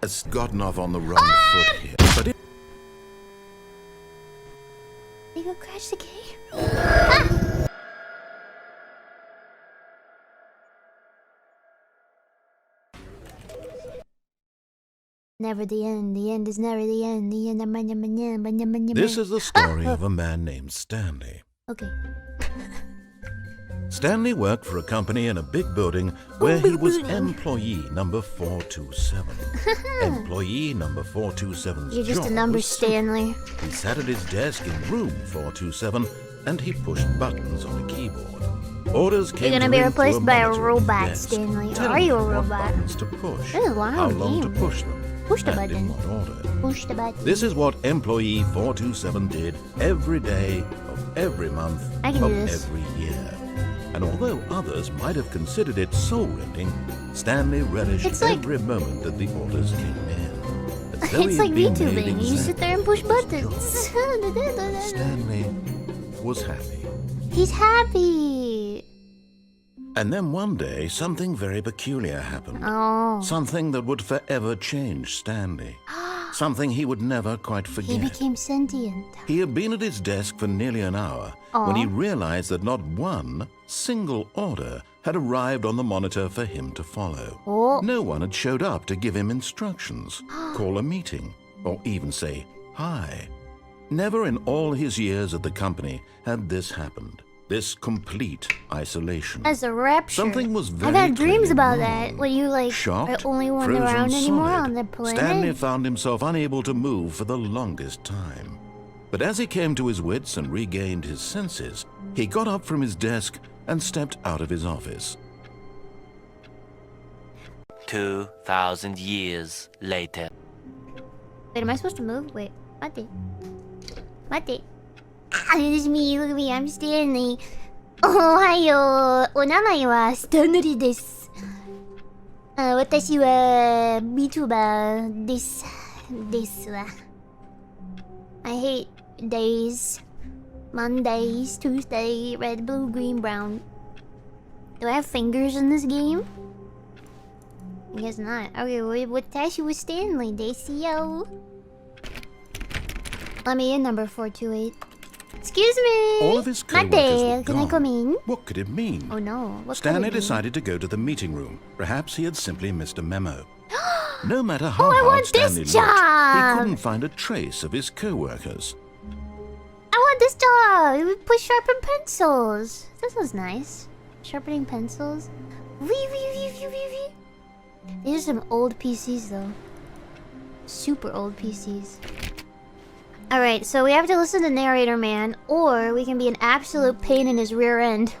has gotten off on the wrong foot here. But it... They gonna crash the game? Ah! Never the end. The end is never the end. The end. This is the story of a man named Stanley. Okay. Stanley worked for a company in a big building where he was employee number 427. Employee number 427's You're just job a number, was Stanley. He sat at his desk in room 427 and he pushed buttons on a keyboard. Orders came You're gonna to be him replaced through by a monitor robot, desk, Stanley. Or telling are you a him what robot? buttons to push, This is a long how long game. to push them, Push the and in button. what order. Push the button. This is what employee 427 did every day of every month I can of do this. every year. And although others might have considered it soul-rending, Stanley relished It's like- every moment that the orders came in. As though he It's had like been VTubing. made You sit there and push exactly for buttons. his job. Stanley was happy. He's happy. And then one day, something very peculiar happened. Oh. Something that would forever change Stanley. Something he would never quite forget. He became sentient. He had been at his desk for nearly an hour when he realized that not one single order had arrived on the monitor for him to follow. Oh. No one had showed up to give him instructions, call a meeting, or even say hi. Never in all his years at the company had this happened. This complete isolation. That's a rapture. Something was very I've had dreams clearly about wrong. that. When you like Shocked, are the only one frozen around anymore solid, on the planet. Stanley found himself unable to move for the longest time. But as he came to his wits and regained his senses, he got up from his desk and stepped out of his office. 2,000 years later. Wait, am I supposed to move? Wait, mate. Mate. Ah, this is me. Look at me. I'm Stanley. Ohayo. Onamai wa Stanley desu. 私は VTuber ですわ。I hate days. Mondays, Tuesday, red, blue, green, brown. Do I have fingers in this game? I guess not. Okay, watashi wa Stanley desu yo. Let me in, number 428. Excuse me! All of his co-workers were Can I gone. come in? What could it mean? Oh no, what Stanley could it decided to go to the meeting room. Perhaps he had simply missed a memo. No matter how I hard want this Stanley looked, job! he couldn't find a trace of his co-workers. I want this job! It would push sharpen pencils. That sounds nice. Sharpening pencils. These are some old PCs though. Super old PCs. Alright, so we have to listen to Narrator Man, or we can be an absolute pain in his rear end.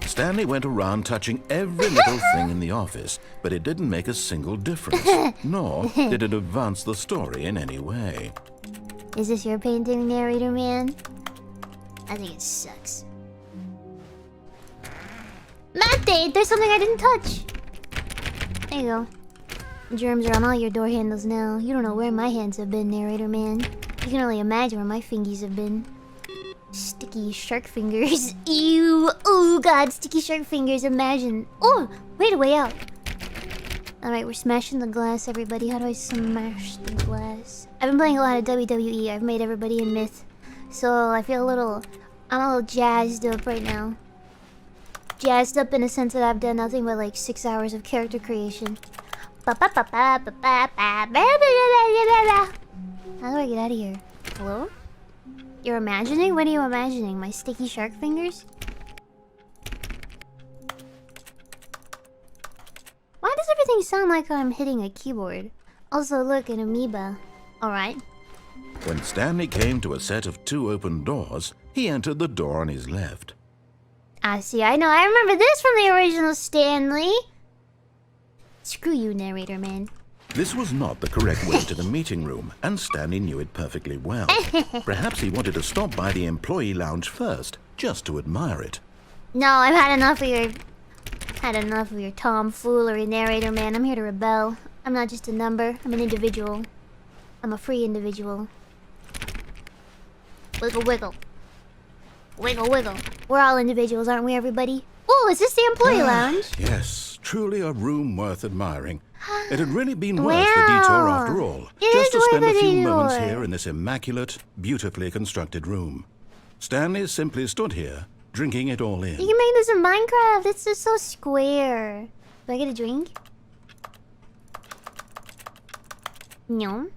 Stanley went around touching every little thing in the office, but it didn't make a single difference, nor did it advance the story in any way. Is this your painting, Narrator Man? I think it sucks. Mate, there's something I didn't touch! There you go. Germs are on all your door handles now. You don't know where my hands have been, Narrator Man. You can only imagine where my fingies have been. Sticky shark fingers. Ew. Oh god, sticky shark fingers. Imagine. Oh, wait, a way out. Alright, we're smashing the glass, everybody. How do I smash the glass? I've been playing a lot of WWE. I've made everybody a myth. So I feel I'm a little jazzed up right now. Jazzed up in a sense that I've done nothing but like 6 hours of character creation. How do I get out of here? Hello? You're imagining? What are you imagining? My sticky shark fingers? Why does everything sound like I'm hitting a keyboard? Also, look, an amoeba. Alright. When Stanley came to a set of 2 open doors, he entered the door on his left. Ah, see, I know. I remember this from the original Stanley. Screw you, Narrator Man. This was not the correct way to the meeting room, and Stanley knew it perfectly well. Perhaps he wanted to stop by the employee lounge first, just to admire it. No, I've had enough of your tomfoolery, Narrator Man. I'm here to rebel. I'm not just a number. I'm an individual. I'm a free individual. Wiggle, wiggle. Wiggle, wiggle. We're all individuals, aren't we, everybody? Oh, is this the employee lounge? Yes, truly a room worth admiring. It had really been worth the detour after all. Just to spend a few moments here in this immaculate, beautifully constructed room. Stanley simply stood here, drinking it all in. You can make this in Minecraft. It's just so square. Do I get a drink? No.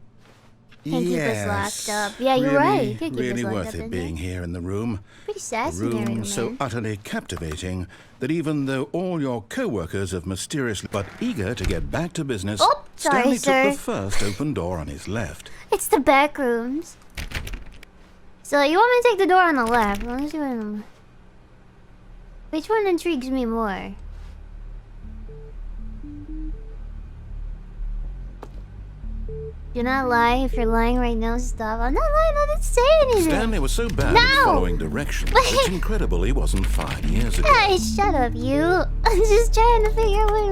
Can't keep us locked up. Yeah, you're right. You can't keep really us locked worth up it in being there. here in the room. Pretty sassy, The room narrator so man. utterly captivating that even though all your co-workers have mysteriously but eager to get back to business, Oh, sorry, Stanley sir. took the first open door on his left. It's the back rooms. So you want me to take the door on the left? Let me see which one intrigues me more. Do not lie. If you're lying right now, stop. I'm not lying. I didn't say anything. Stanley was so bad No! at following directions. It's incredible he wasn't 5 years ago. Hey, shut up, you. I'm just trying to figure out what.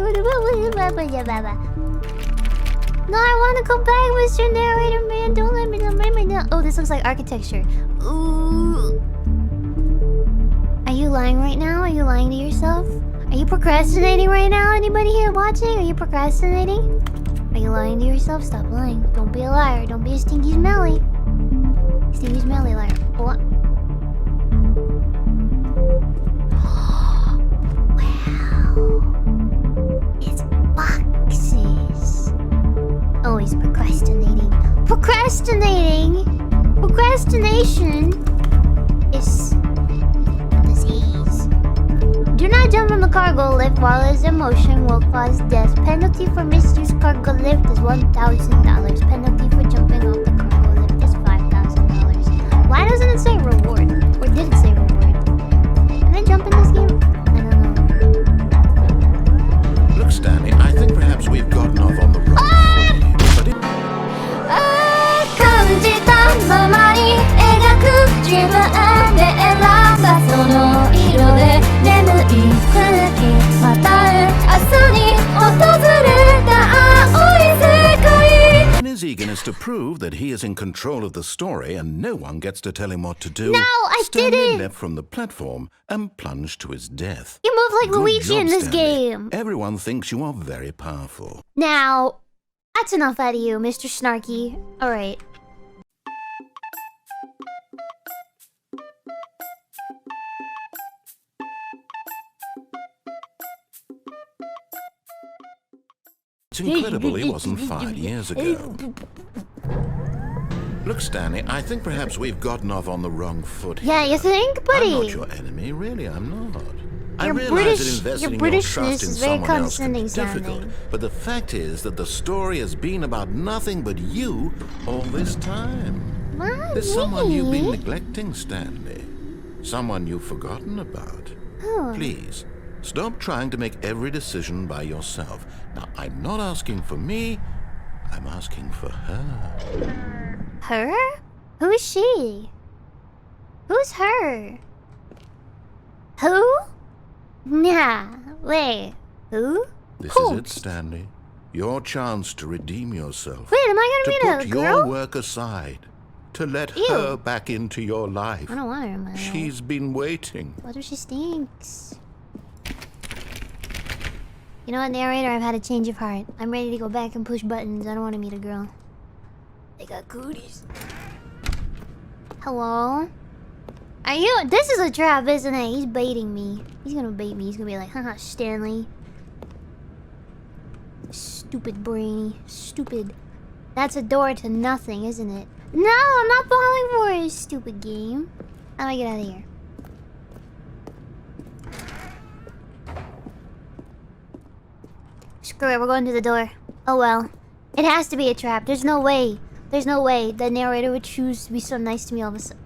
No, I want to go back, Mr. Narrator Man. Don't let me know. Oh, this looks like architecture. Ooh. Are you lying right now? Are you lying to yourself? Are you procrastinating right now? Anybody here watching? Are you procrastinating? Are you lying to yourself? Stop lying. Don't be a liar. Don't be a stinky smelly. Stinky smelly liar. What? Wow. It's boxes. Oh, he's procrastinating. Procrastinating? Procrastination is a disease. Do not jump on the cargo lift while it's in motion will cause death. Penalty for misuse cargo lift is $1,000. Penalty for jumping off the cargo lift is $5,000. Why doesn't it say reward? Or did it say reward? Can I jump in this game? I don't know. Look, Stanley, I think perhaps we've gotten off on the wrong foot. But it 感じたままに描く自分で選んだその色で眠い空気また明日に訪れた青い世界 in his eagerness to prove that he is in control of the story and no one gets to tell him what to do, No, I Stanley didn't. leapt from the platform and plunged to his death. You move like Good Luigi job, in this Stanley. game. Everyone thinks you are very powerful. Now, that's enough out of you, Mr. Snarky. Alright. It's incredible he wasn't 5 years ago. Look, Stanley, I think perhaps we've gotten off on the wrong foot here. Yeah, you think, I'm buddy? not your enemy, really, I'm not. I Your realize British- that investing your your Britishness trust in is very someone else can be condescending difficult, sounding. but the fact is that the story has been about nothing but you all this time. What? There's someone you've been Me? neglecting, Stanley. Someone you've forgotten about. Who? Please, stop trying to make every decision by yourself. Now, I'm not asking for me, I'm asking for her. Her? Who is she? Who's her? Who? Nah, wait. Who? This Who? is it, Stanley. Your chance to redeem yourself. Wait, am I To gonna put meet a your girl? work aside. To let Ew. her back into your life. I don't want her in my life. She's been waiting. What if she stinks? You know what, narrator? I've had a change of heart. I'm ready to go back and push buttons. I don't want to meet a girl. They got cooties. Hello? Are you? This is a trap, isn't it? He's baiting me. He's gonna bait me. He's gonna be like, haha, Stanley. Stupid brainy. Stupid. That's a door to nothing, isn't it? No, I'm not falling for it, stupid game. How do I get out of here? Screw it, we're going to the door. Oh well. It has to be a trap. There's no way. There's no way the narrator would choose to be so nice to me all of a sudden.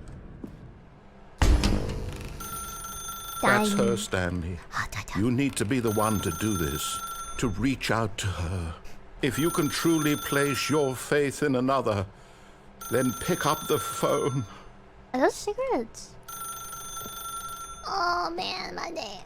That's Dying. her, Stanley. You need to be the one to do this. To reach out to her. If you can truly place your faith in another, then pick up the phone. Are those cigarettes? Oh man, my day.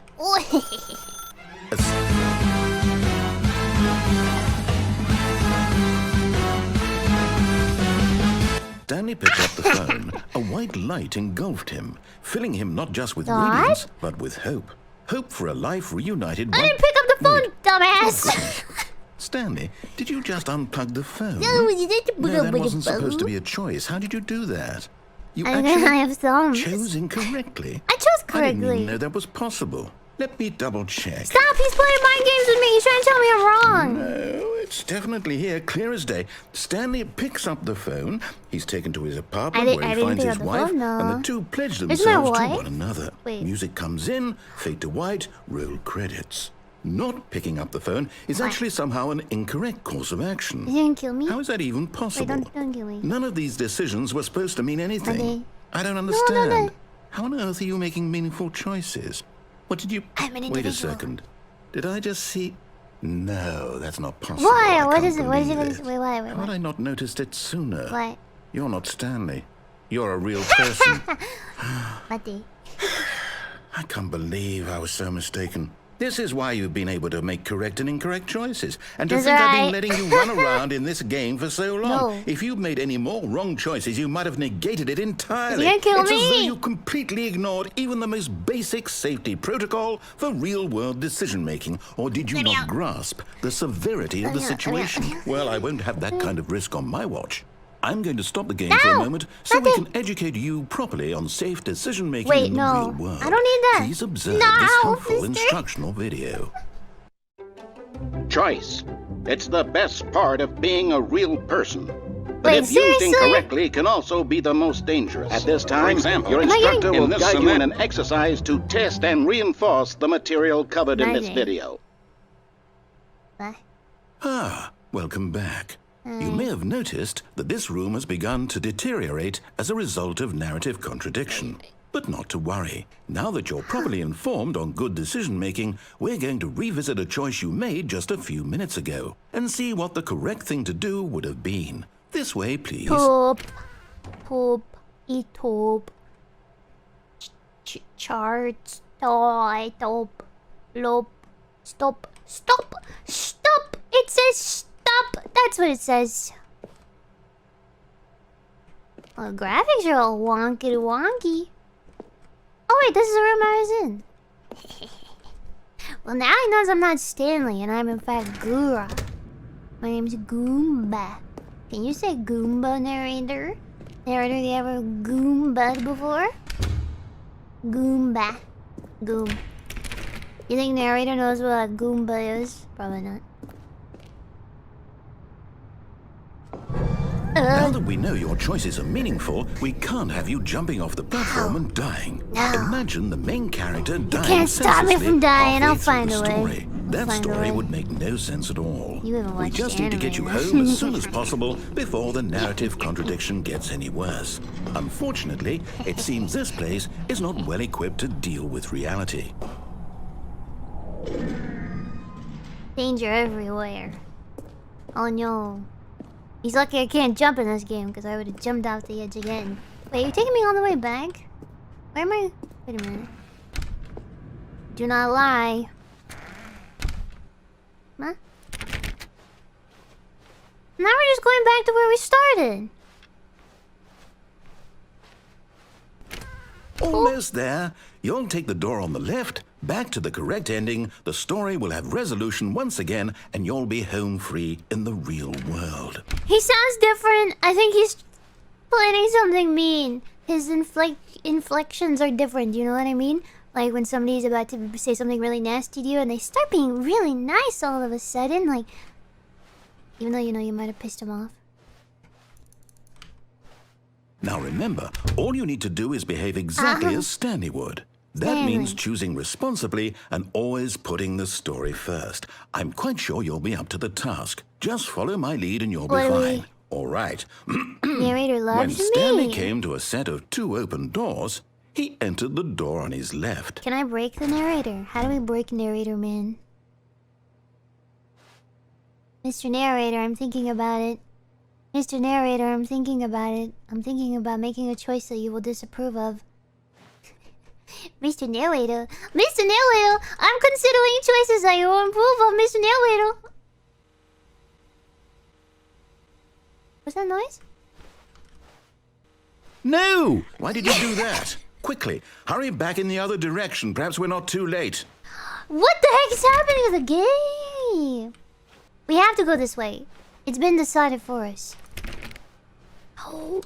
Stanley picked up the phone. A white light engulfed him, filling him not just with What? radiance, but with hope. hope for a life reunited. I didn't pick up the phone, dumbass. Stanley, did you just unplug the phone? No, you didn't No, that wasn't supposed to be a choice. How did you do that? You I actually have thumbs. chose incorrectly. I chose I correctly. didn't even know that was possible. Let me double check. Stop, he's playing mind games with me. He's trying to tell me I'm wrong. No, it's definitely here, clear as day. Stanley picks up the phone. He's taken to his apartment where he finds his wife, and the two pledge themselves to one another. Wait. Music comes in, fade to white, roll credits. Not picking up the phone is actually somehow an incorrect course of action. Is he gonna kill me? How is that even possible? Wait, don't kill me. None of these decisions were supposed to mean anything. they? I don't understand. No. How on earth are you making meaningful choices? What did you... I'm an Wait a individual. second. Did I just see... No, that's not possible. Why? I What can't is it? What is it? believe What is it? Wait, why? How had I not noticed it sooner? What? You're not Stanley. You're a real person. Mate. I can't believe I was so mistaken. This is why you've been able to make correct and incorrect choices. And to That's think I've been right. letting you run around in this game for so long. No. If you'd made any more wrong choices, you might have negated it entirely. Is he gonna kill it's as though me? you completely ignored even the most basic safety protocol for real-world decision-making. Or did you not grasp the severity of the situation? Well, I won't have that kind of risk on my watch. I'm going to stop the game for a moment so we can educate you properly on safe decision-making in the real world. I don't need that. Please observe No, this helpful mister. instructional video. Choice. It's the best part of being a real person. But Wait, if used seriously? incorrectly, can also be the most dangerous. At this time, For example, your Am I instructor getting- will guide you in an exercise to test and reinforce the material covered in this Amazing. video. What? Ah, welcome back. You may have noticed that this room has begun to deteriorate as a result of narrative contradiction. But not to worry. Now that you're properly informed on good decision-making, we're going to revisit a choice you made just a few minutes ago and see what the correct thing to do would have been. This way, please. Top. Eat top. Charts. Toy. Top. Lop. Stop. It says stop. That's what it says. Well, the graphics are all wonky wonky. Oh wait, this is the room I was in. Well, now he knows I'm not Stanley, and I'm in fact Gura. My name's Goomba. Can you say Goomba, narrator? Narrator, you ever Goomba'd before? Goomba. Goom. You think narrator knows what a Goomba is? Probably not. Now that we know your choices are meaningful, we can't have you jumping off the platform and dying. No. Imagine the main character dying can't stop me senselessly from dying. I'll halfway find through a the way. story. I'll That find a story way. would make no sense at all. You haven't We watched just the need to get you anime, home as soon as possible before the narrative contradiction gets any worse. Unfortunately, it seems this place is not well equipped to deal with reality. Danger everywhere. Oh no. He's lucky I can't jump in this game, because I would have jumped off the edge again. Wait, you're taking me all the way back? Where am I? Wait a minute. Do not lie. Huh? Now we're just going back to where we started. Almost there. You'll take the door on the left, back to the correct ending, the story will have resolution once again, and you'll be home free in the real world. He sounds different. I think he's planning something mean. His inflections are different, you know what I mean? Like when somebody's about to say something really nasty to you and they start being really nice all of a sudden, like... Even though you know you might have pissed him off. Now remember, all you need to do is behave exactly as Stanley would. That means choosing responsibly and always putting the story first. I'm quite sure you'll be up to the task. Just follow my lead and you'll be fine. All right. Narrator When loves Stanley me. came to a set of 2 open doors, he entered the door on his left. Can I break the narrator? How do we break narrator, man? Mr. Narrator, I'm thinking about it. Mr. Narrator, I'm thinking about it. I'm thinking about making a choice that you will disapprove of. Mr. Narrator, I'm considering choices that you will approve of, Mr. Narrator. What's that noise? No! Why did you do that? Quickly, hurry back in the other direction. Perhaps we're not too late. What the heck is happening with the game? We have to go this way. It's been decided for us. Oh.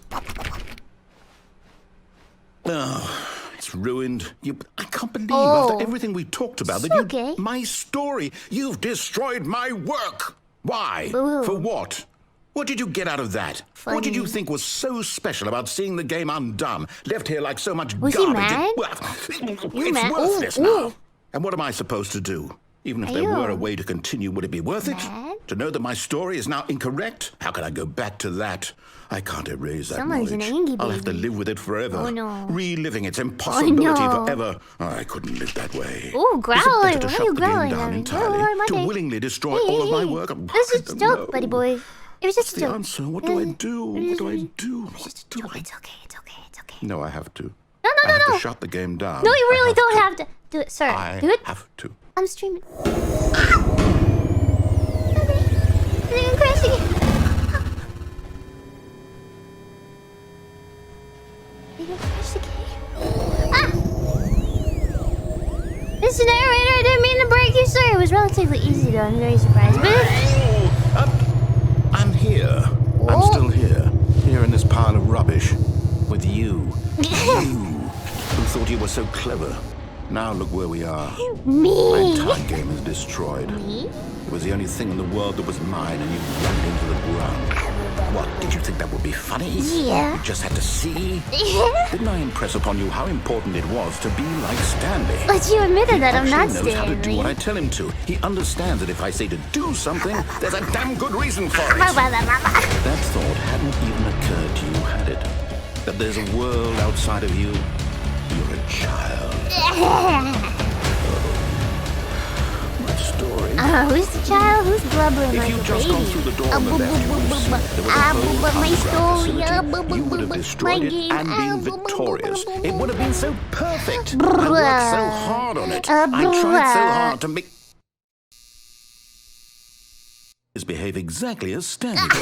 Oh, it's ruined. I can't believe after everything we talked about that my story, you've destroyed my work. Why? Boo. For what? What did you get out of that? Funny. What did you think was so special about seeing the game undone, left here like so much Was garbage? he mad? It's worthless now. And what am I supposed to do? Even if there were a Ew. way to continue, would it be worth it? Mad? To know that my story is now incorrect? How can I go back to that? I can't erase that Someone's an knowledge. angry I'll have to baby. live with it forever. Oh, no. Reliving its impossibility no. forever. I couldn't live that way. Ooh, growling. Is it better to Why are shut you the game growling down at me? entirely? Why am I To doing- willingly destroy all of my work? This is a I don't joke, know. buddy boy. It was just What's a the joke. answer? What do I do? What do I do? It's just a joke. It's okay. It's okay. It's okay. No, I have to. No, I have to shut the game down. No, you I really don't have to. Do it, sir. I Do it. have to. I'm streaming. Is it gonna crash again? Is it gonna crash again? Ah! Mr. Narrator, I didn't mean to break you, sir. It was relatively easy, though. I'm very surprised. But I'm here. I'm still here. Here in this pile of rubbish. With you. You. Who thought you were so clever. Now look where we are. My me. entire game is destroyed. Me? It was the only thing in the world that was mine, and you ran it into the ground. What, did you think that would be funny? Yeah. You just had to see? Didn't I impress upon you how important it was to be like Stanley? But you admitted that I'm not He knows how to do what I Stanley. tell him to. He understands that if I say to do something, there's a damn good reason for it. Mama. That thought hadn't even occurred to you, had it? That there's a world outside of you? You're a child. My story. Who's the child? Who's blubbering If like you'd a just baby? gone through the door on the left, you would have seen there was a whole but my story. underground facility. You would have destroyed my it game. and been victorious. It would have been so perfect. I worked so hard on it. I tried so hard to make... behave exactly as Stanley did.